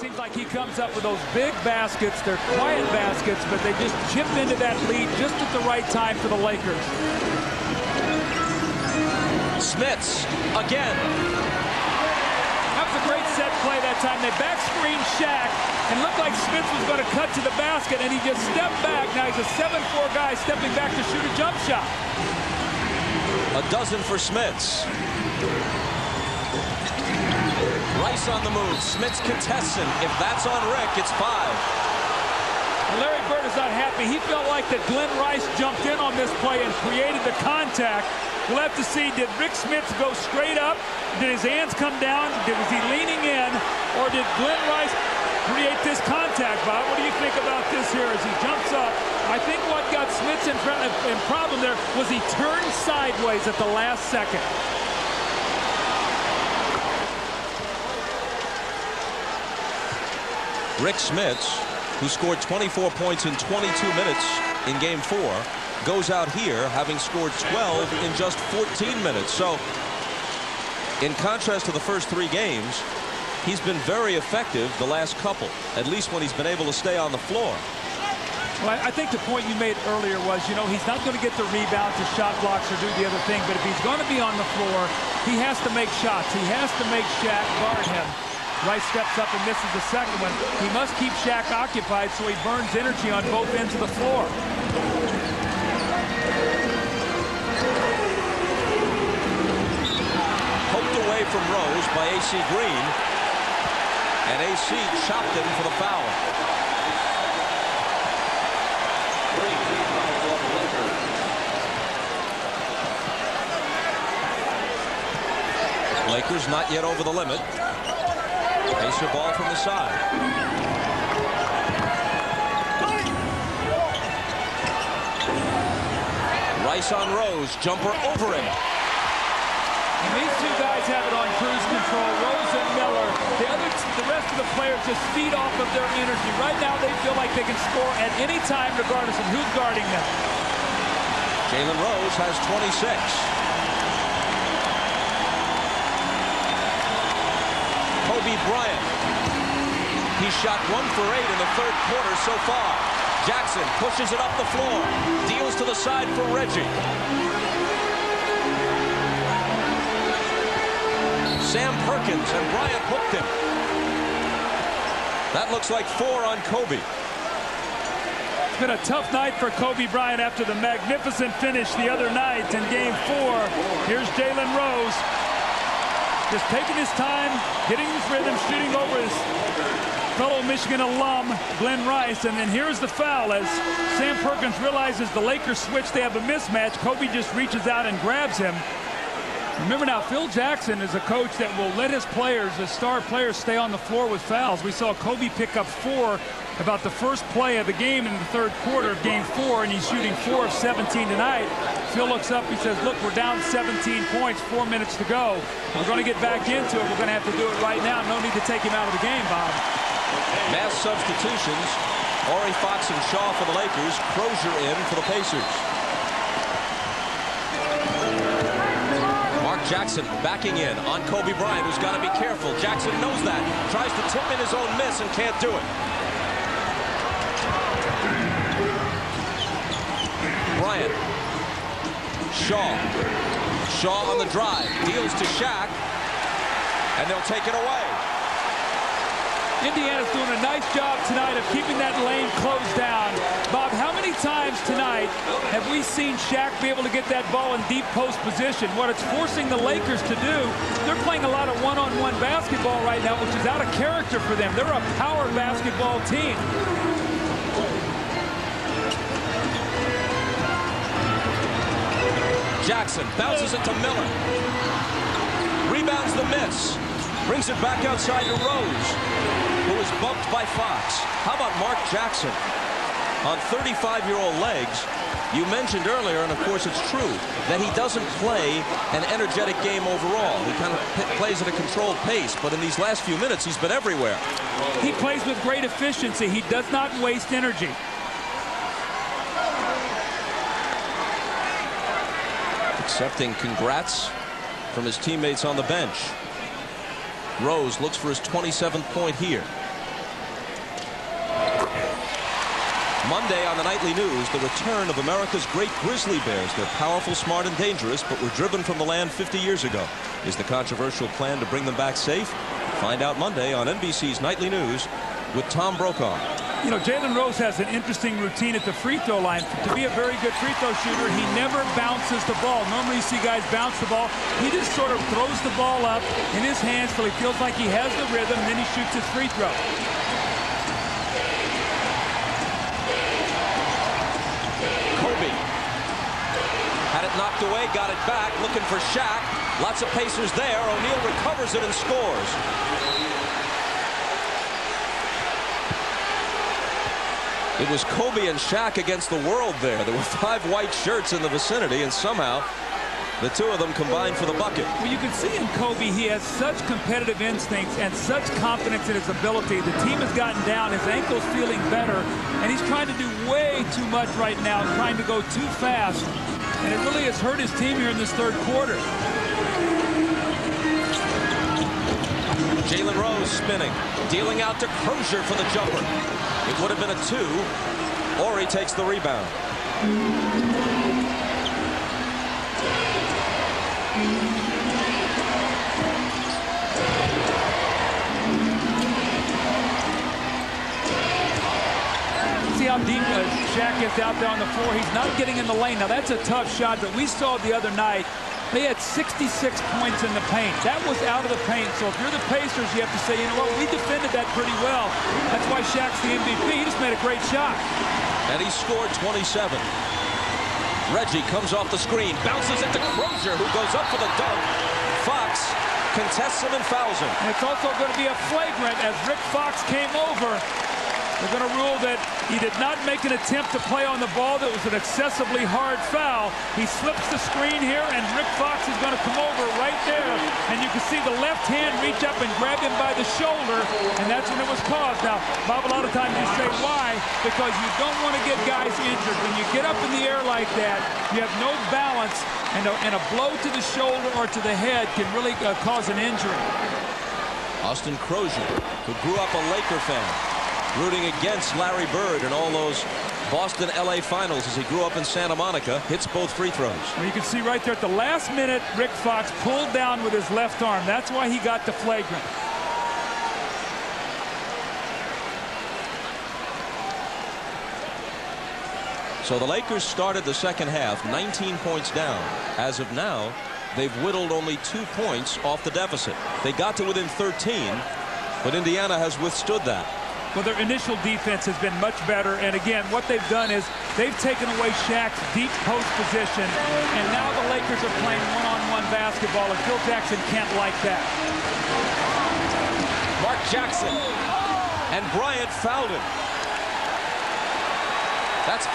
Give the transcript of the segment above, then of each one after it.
seems like he comes up with those big baskets. They're quiet baskets, but they just chip into that lead just at the right time for the Lakers. Smits again. That was a great set play that time. They back screen Shaq and looked like Smits was going to cut to the basket, and he just stepped back. Now he's a 7'4" guy stepping back to shoot a jump shot. A dozen for Smits. Rice on the move. Smits contesting. If that's on Rick, it's 5. Larry Bird is not happy. He felt like that Glenn Rice jumped in on this play and created the contact. We'll have to see, did Rick Smits go straight up? Did his hands come down? Was he leaning in? Or did Glenn Rice create this contact, Bob? What do you think about this here as he jumps up? I think what got Smits in problem there was he turned sideways at the last second. Rick Smits, who scored 24 points in 22 minutes in Game 4, goes out here having scored 12 in just 14 minutes. So, in contrast to the first 3 games, he's been very effective the last couple, at least when he's been able to stay on the floor. Well, I think the point you made earlier was, you know, he's not going to get the rebounds or shot blocks or do the other thing, but if he's going to be on the floor, he has to make shots. He has to make Shaq guard him. Rice steps up and misses the second one. He must keep Shaq occupied so he burns energy on both ends of the floor. Poked away from Rose by A.C. Green, and A.C. chopped him for the foul. Lakers not yet over the limit. Pacer ball from the side. Rice on Rose. Jumper over him. And these two guys have it on cruise control. Rose and Miller. The rest of the players just feed off of their energy. Right now they feel like they can score at any time regardless of who's guarding them. Jalen Rose has 26. Kobe Bryant. He shot 1 for 8 in the third quarter so far. Jackson pushes it up the floor. Deals to the side for Reggie. Sam Perkins, and Bryant hooked him. That looks like 4 on Kobe. It's been a tough night for Kobe Bryant after the magnificent finish the other night in Game 4. Here's Jalen Rose. Just taking his time, getting his rhythm, shooting over his fellow Michigan alum, Glenn Rice. And then here's the foul as Sam Perkins realizes the Lakers switch. They have a mismatch. Kobe just reaches out and grabs him. Remember now, Phil Jackson is a coach that will let his players, his star players, stay on the floor with fouls. We saw Kobe pick up 4 about the first play of the game in the third quarter of Game 4, and he's shooting 4 of 17 tonight. Phil looks up, he says, look, we're down 17 points, 4 minutes to go. We're going to get back into it. We're going to have to do it right now. No need to take him out of the game, Bob. Mass substitutions. Ori, Fox, and Shaw for the Lakers. Crozier in for the Pacers. Mark Jackson backing in on Kobe Bryant, who's got to be careful. Jackson knows that. Tries to tip in his own miss and can't do it. Bryant. Shaw on the drive. Deals to Shaq. And they'll take it away. Indiana's doing a nice job tonight of keeping that lane closed down. Bob, how many times tonight have we seen Shaq be able to get that ball in deep post position? What it's forcing the Lakers to do, they're playing a lot of one-on-one basketball right now, which is out of character for them. They're a power basketball team. Jackson bounces it to Miller. Rebounds the miss. Brings it back outside to Rose, who is bumped by Fox. How about Mark Jackson on 35-year-old legs? You mentioned earlier, and of course it's true, that he doesn't play an energetic game overall. He kind of plays at a controlled pace, but in these last few minutes, he's been everywhere. He plays with great efficiency. He does not waste energy. Accepting congrats from his teammates on the bench. Rose looks for his 27th point here. Monday on the Nightly News, the return of America's great grizzly bears. They're powerful, smart, and dangerous, but were driven from the land 50 years ago. Is the controversial plan to bring them back safe? Find out Monday on NBC's Nightly News with Tom Brokaw. You know, Jalen Rose has an interesting routine at the free throw line. To be a very good free throw shooter, he never bounces the ball. Normally you see guys bounce the ball. He just sort of throws the ball up in his hands till he feels like he has the rhythm, and then he shoots his free throw. Kobe had it knocked away, got it back, looking for Shaq. Lots of Pacers there. O'Neal recovers it and scores. It was Kobe and Shaq against the world there. There were 5 white shirts in the vicinity, and somehow the two of them combined for the bucket. Well, you can see in Kobe, he has such competitive instincts and such confidence in his ability. The team has gotten down, his ankle's feeling better, and he's trying to do way too much right now, trying to go too fast, and it really has hurt his team here in this third quarter. Jalen Rose spinning, dealing out to Crozier for the jumper. It would have been a 2, or he takes the rebound. See how deep Shaq is out there on the floor. He's not getting in the lane. Now, that's a tough shot that we saw the other night. They had 66 points in the paint. That was out of the paint. So if you're the Pacers, you have to say, you know what, we defended that pretty well. That's why Shaq's the MVP. He just made a great shot. And he scored 27. Reggie comes off the screen, bounces it to Crozier, who goes up for the dunk. Fox contests him and fouls him. And it's also going to be a flagrant as Rick Fox came over. They're going to rule that he did not make an attempt to play on the ball. That was an excessively hard foul. He slips the screen here, and Rick Fox is going to come over right there. And you can see the left hand reach up and grab him by the shoulder, and that's when it was caused. Now, Bob, a lot of times you say why? Because you don't want to get guys injured. When you get up in the air like that, you have no balance, and a blow to the shoulder or to the head can really cause an injury. Austin Crozier, who grew up a Laker fan, rooting against Larry Bird in all those Boston-LA finals as he grew up in Santa Monica, hits both free throws. Well, you can see right there at the last minute, Rick Fox pulled down with his left arm. That's why he got the flagrant. So the Lakers started the second half 19 points down. As of now, they've whittled only 2 points off the deficit. They got to within 13, but Indiana has withstood that. Well, their initial defense has been much better, and again, what they've done is they've taken away Shaq's deep post position, and now the Lakers are playing one-on-one basketball, and Phil Jackson can't like that. Mark Jackson, and Bryant fouled him. That's 5.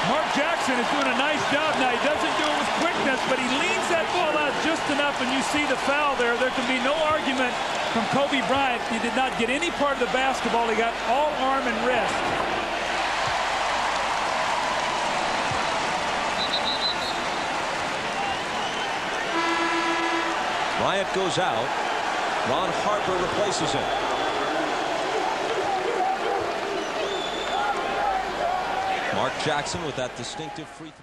Mark Jackson is doing a nice job now. He doesn't do it with quickness, but he leans that ball out just enough, and you see the foul there. There can be no argument from Kobe Bryant. He did not get any part of the basketball. He got all arm and wrist. Bryant goes out. Ron Harper replaces him. Mark Jackson with that distinctive free throw.